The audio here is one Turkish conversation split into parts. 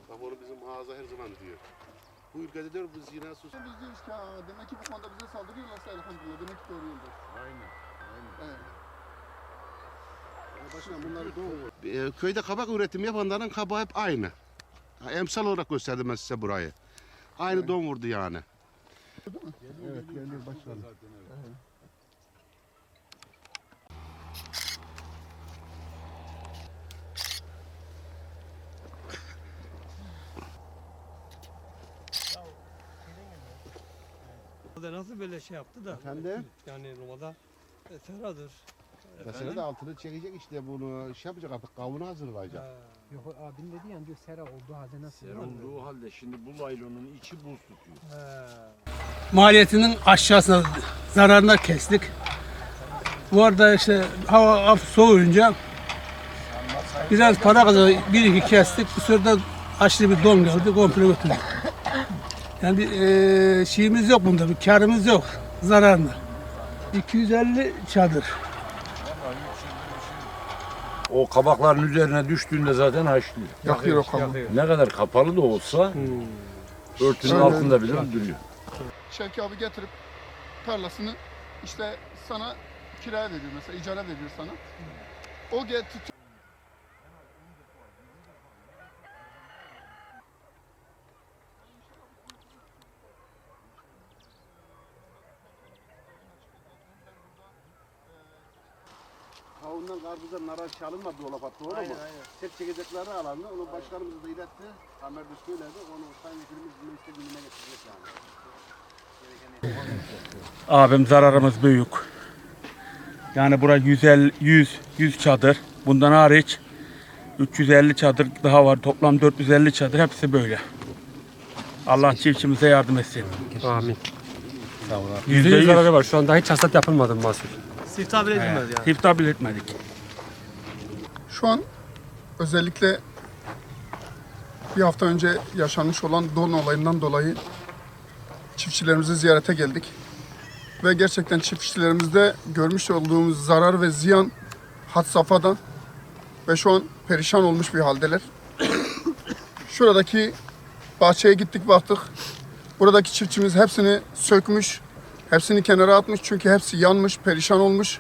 Bak onu bizim ağza her zaman diyor. Bu ülkede diyor bu zina sus. Biz diyoruz ki demek ki bu konuda bize saldırıyorlarsa elhamdülillah demek ki doğru yolda. Aynen. Evet. Başına bunları doğru. Köyde kabak üretimi yapanların kabağı hep aynı. Emsal olarak gösterdim ben size burayı. Aynı Evet. don vurdu yani. Evet, geliyor başladı. Nasıl böyle şey yaptı da? Efendim? Yani Roma'da seradır. Mesela de altını çekecek işte bunu şey yapacak artık kavunu hazırlayacak. Yok abin dedi ya diyor sera olduğu halde nasıl? Ser olduğu halde şimdi bu laylonun içi buz tutuyor. Maliyetinin aşağısına zararına kestik. Bu arada işte hava hafif soğuyunca biraz para kazandık. Bir iki kestik. Bu sırada aşırı bir don geldi. Komple götürdük. Yani bir şeyimiz yok bunda. Bir karımız yok. Zararlı. 250 çadır. O kabakların üzerine düştüğünde zaten haşlıyor. Yakıyor o kavun. Ne kadar kapalı da olsa örtünün Şöyle- altında bile öldürüyor. Şevki abi getirip tarlasını işte sana kiraya veriyor mesela icara veriyor sana. O getir. Kavundan karpuzdan nara çalınmadı o laf attı, doğru mu? Tek çekecekleri alandı. Onu başkanımız da iletti. Tamer de söyledi. Onu sayın vekilimiz mecliste gündeme getirecek yani. Abim zararımız büyük. Yani bura 100 çadır. Bundan hariç 350 çadır daha var. Toplam 450 çadır. Hepsi böyle. Allah çiftçimize yardım etsin. Amin. Sağ ol abi. %100 zararı var. Şu anda hiç hasat yapılmadı mahsul. Siftah bile edilmez yani. İftar bile etmedik. Şu an özellikle bir hafta önce yaşanmış olan don olayından dolayı çiftçilerimizi ziyarete geldik. Ve gerçekten çiftçilerimizde görmüş olduğumuz zarar ve ziyan had safhada ve şu an perişan olmuş bir haldeler. Şuradaki bahçeye gittik baktık. Buradaki çiftçimiz hepsini sökmüş, hepsini kenara atmış çünkü hepsi yanmış, perişan olmuş.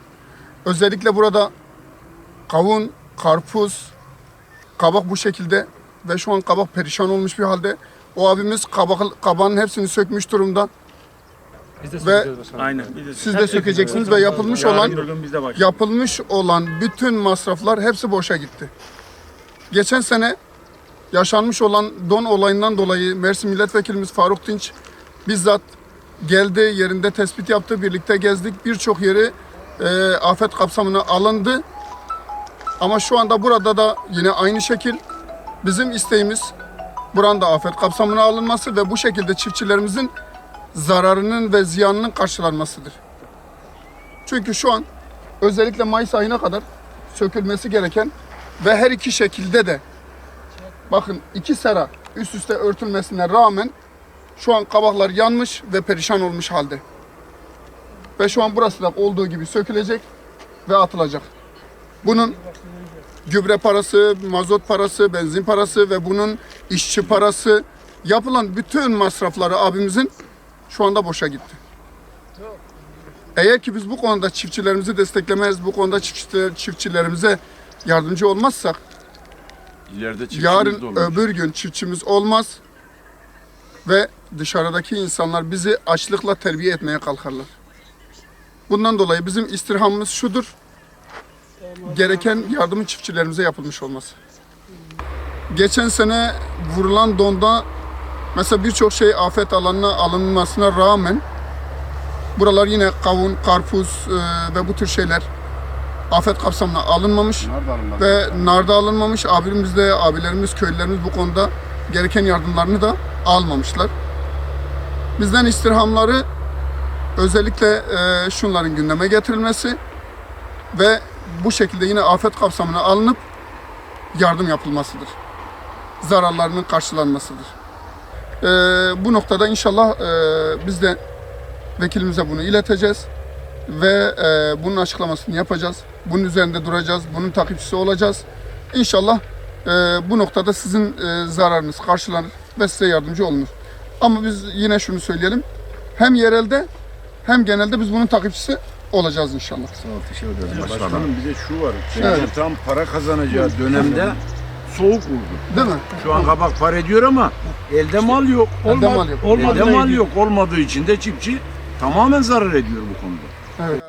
Özellikle burada kavun, karpuz, kabak bu şekilde ve şu an kabak perişan olmuş bir halde. O abimiz kabağın hepsini sökmüş durumda. Biz de Ve- söyleyeceğiz başkanım. Aynen. Siz de sökeceksiniz ve yapılmış olan bütün masraflar hepsi boşa gitti. Geçen sene yaşanmış olan don olayından dolayı Mersin Milletvekilimiz Faruk Dinç bizzat geldi, yerinde tespit yaptı, birlikte gezdik. Birçok yeri afet kapsamına alındı. Ama şu anda burada da yine aynı şekil bizim isteğimiz buranın da afet kapsamına alınması ve bu şekilde çiftçilerimizin zararının ve ziyanının karşılanmasıdır. Çünkü şu an özellikle Mayıs ayına kadar sökülmesi gereken ve her iki şekilde de bakın iki sera üst üste örtülmesine rağmen şu an kabaklar yanmış ve perişan olmuş halde. Ve şu an burası da olduğu gibi sökülecek ve atılacak. Bunun gübre parası, mazot parası, benzin parası ve bunun işçi parası, yapılan bütün masrafları abimizin şu anda boşa gitti. Eğer ki biz bu konuda çiftçilerimizi desteklemez, bu konuda çiftçilerimize yardımcı olmazsak, İleride çiftçimiz yarın de olur. öbür gün çiftçimiz olmaz ve dışarıdaki insanlar bizi açlıkla terbiye etmeye kalkarlar. Bundan dolayı bizim istirhamımız şudur, gereken yardımın çiftçilerimize yapılmış olması. Geçen sene vurulan donda mesela birçok şey afet alanına alınmasına rağmen buralar yine kavun, karpuz ve bu tür şeyler afet kapsamına alınmamış ve narda alınmamış. Abilerimiz, köylülerimiz bu konuda gereken yardımlarını da almamışlar. Bizden istirhamları özellikle şunların gündeme getirilmesi ve bu şekilde yine afet kapsamına alınıp yardım yapılmasıdır. Zararlarının karşılanmasıdır. Bu noktada inşallah biz de vekilimize bunu ileteceğiz ve bunun açıklamasını yapacağız. Bunun üzerinde duracağız, bunun takipçisi olacağız. İnşallah bu noktada sizin zararınız karşılanır ve size yardımcı olunur. Ama biz yine şunu söyleyelim. Hem yerelde hem genelde biz bunun takipçisi olacağız inşallah. Sağ ol, teşekkür ederim. Başkanım bir de şu var. Evet. Tam para kazanacağı dönemde soğuk vurdu. Değil mi? Şu an kabak para ediyor ama elde mal yok. Elde mal yok. Elde mal yok olmadığı için de çiftçi tamamen zarar ediyor bu konuda. Evet.